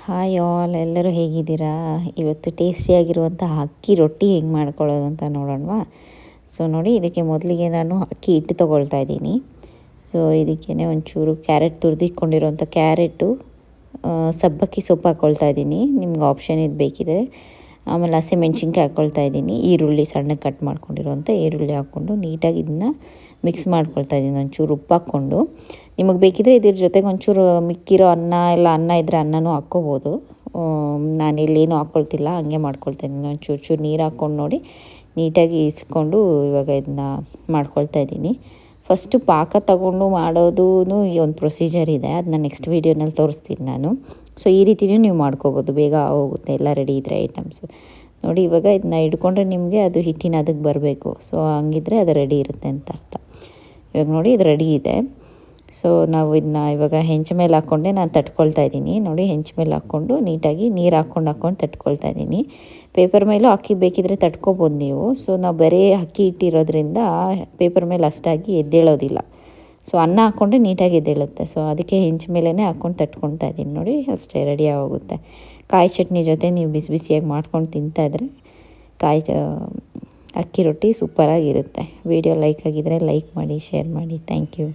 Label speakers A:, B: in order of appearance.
A: Hi all, ಎಲ್ಲರೂ ಹೇಗಿದ್ದೀರಾ? ಇವತ್ತು ಟೇಸ್ಟಿಯಾಗಿರುವಂತಹ ಅಕ್ಕಿ ರೊಟ್ಟಿ ಹೆಂಗೆ ಮಾಡ್ಕೊಳ್ಳೋದು ಅಂತ ನೋಡೋಣವಾ? ಸೊ ನೋಡಿ, ಇದಕ್ಕೆ ಮೊದಲಿಗೆ ನಾನು ಅಕ್ಕಿ ಹಿಟ್ಟು ತೊಗೊಳ್ತಾ ಇದ್ದೀನಿ. ಸೊ ಇದಕ್ಕೇ ಒಂಚೂರು ಕ್ಯಾರೆಟ್ ತುರಿದಿಟ್ಕೊಂಡಿರೋಂಥ ಕ್ಯಾರೆಟು, ಸಬ್ಬಕ್ಕಿ ಸೊಪ್ಪು ಹಾಕ್ಕೊಳ್ತಾ ಇದ್ದೀನಿ. ನಿಮ್ಗೆ ಆಪ್ಷನ್ ಇದು ಬೇಕಿದೆ. ಆಮೇಲೆ ಹಸಿಮೆಣ್ಸಿನ್ಕಾಯಿ ಹಾಕ್ಕೊಳ್ತಾ ಇದ್ದೀನಿ. ಈರುಳ್ಳಿ ಸಣ್ಣಗೆ ಕಟ್ ಮಾಡ್ಕೊಂಡಿರೋಂಥ ಈರುಳ್ಳಿ ಹಾಕ್ಕೊಂಡು ನೀಟಾಗಿ ಇದನ್ನ ಮಿಕ್ಸ್ ಮಾಡ್ಕೊಳ್ತಾ ಇದ್ದೀನಿ. ಒಂಚೂರು ಉಪ್ಪು ಹಾಕ್ಕೊಂಡು, ನಿಮಗೆ ಬೇಕಿದ್ರೆ ಇದ್ರ ಜೊತೆಗೆ ಒಂಚೂರು ಮಿಕ್ಕಿರೋ ಅನ್ನ ಇದ್ದರೆ ಅನ್ನನೂ ಹಾಕ್ಕೋಬೋದು. ನಾನಿಲ್ಲೇನೂ ಹಾಕ್ಕೊಳ್ತಿಲ್ಲ, ಹಂಗೆ ಮಾಡ್ಕೊಳ್ತಾ ಇದ್ದೀನಿ. ಒಂಚೂರು ನೀರು ಹಾಕ್ಕೊಂಡು ನೋಡಿ ನೀಟಾಗಿ ಇಸ್ಕೊಂಡು ಇವಾಗ ಇದನ್ನ ಮಾಡ್ಕೊಳ್ತಾ ಇದ್ದೀನಿ. ಫಸ್ಟು ಪಾಕ ತಗೊಂಡು ಮಾಡೋದೂ ಒಂದು ಪ್ರೊಸೀಜರ್ ಇದೆ, ಅದನ್ನ ನೆಕ್ಸ್ಟ್ ವೀಡಿಯೋನಲ್ಲಿ ತೋರಿಸ್ತೀನಿ ನಾನು. ಸೊ ಈ ರೀತಿಯೂ ನೀವು ಮಾಡ್ಕೋಬೋದು, ಬೇಗ ಹೋಗುತ್ತೆ ಎಲ್ಲ ರೆಡಿ ಇದ್ದರೆ ಐಟಮ್ಸು. ನೋಡಿ ಇವಾಗ ಇದನ್ನ ಹಿಡ್ಕೊಂಡ್ರೆ ನಿಮಗೆ ಅದು ಹಿಟ್ಟಿನ ಅದಕ್ಕೆ ಬರಬೇಕು. ಸೊ ಹಂಗಿದ್ರೆ ಅದು ರೆಡಿ ಇರುತ್ತೆ ಅಂತ ಅರ್ಥ. ಇವಾಗ ನೋಡಿ ಇದು ರೆಡಿ ಇದೆ. ಸೊ ನಾವು ಇದನ್ನ ಇವಾಗ ಹೆಂಚು ಮೇಲೆ ಹಾಕ್ಕೊಂಡೆ ನಾನು ತಟ್ಕೊಳ್ತಾ ಇದ್ದೀನಿ. ನೋಡಿ ಹೆಂಚು ಮೇಲೆ ಹಾಕ್ಕೊಂಡು ನೀಟಾಗಿ ನೀರು ಹಾಕ್ಕೊಂಡು ತಟ್ಕೊಳ್ತಾ ಇದ್ದೀನಿ. ಪೇಪರ್ ಮೇಲೂ ಅಕ್ಕಿ ಬೇಕಿದ್ರೆ ತಟ್ಕೊಬೋದು ನೀವು. ಸೊ ನಾವು ಬರೀ ಅಕ್ಕಿ ಇಟ್ಟಿರೋದ್ರಿಂದ ಪೇಪರ್ ಮೇಲೆ ಅಷ್ಟಾಗಿ ಎದ್ದೇಳೋದಿಲ್ಲ. ಸೊ ಅನ್ನ ಹಾಕ್ಕೊಂಡ್ರೆ ನೀಟಾಗಿ ಎದ್ದೇಳುತ್ತೆ. ಸೊ ಅದಕ್ಕೆ ಹೆಂಚು ಮೇಲೇ ಹಾಕ್ಕೊಂಡು ತಟ್ಕೊಳ್ತಾ ಇದ್ದೀನಿ. ನೋಡಿ ಅಷ್ಟೇ, ರೆಡಿ ಆಗೋಗುತ್ತೆ. ಕಾಯಿ ಚಟ್ನಿ ಜೊತೆ ನೀವು ಬಿಸಿ ಬಿಸಿಯಾಗಿ ಮಾಡ್ಕೊಂಡು ತಿಂತಾಯಿದ್ರೆ ಅಕ್ಕಿ ರೊಟ್ಟಿ ಸೂಪರಾಗಿರುತ್ತೆ. ವಿಡಿಯೋ ಲೈಕ್ ಆಗಿದ್ದರೆ ಲೈಕ್ ಮಾಡಿ, ಶೇರ್ ಮಾಡಿ. Thank you.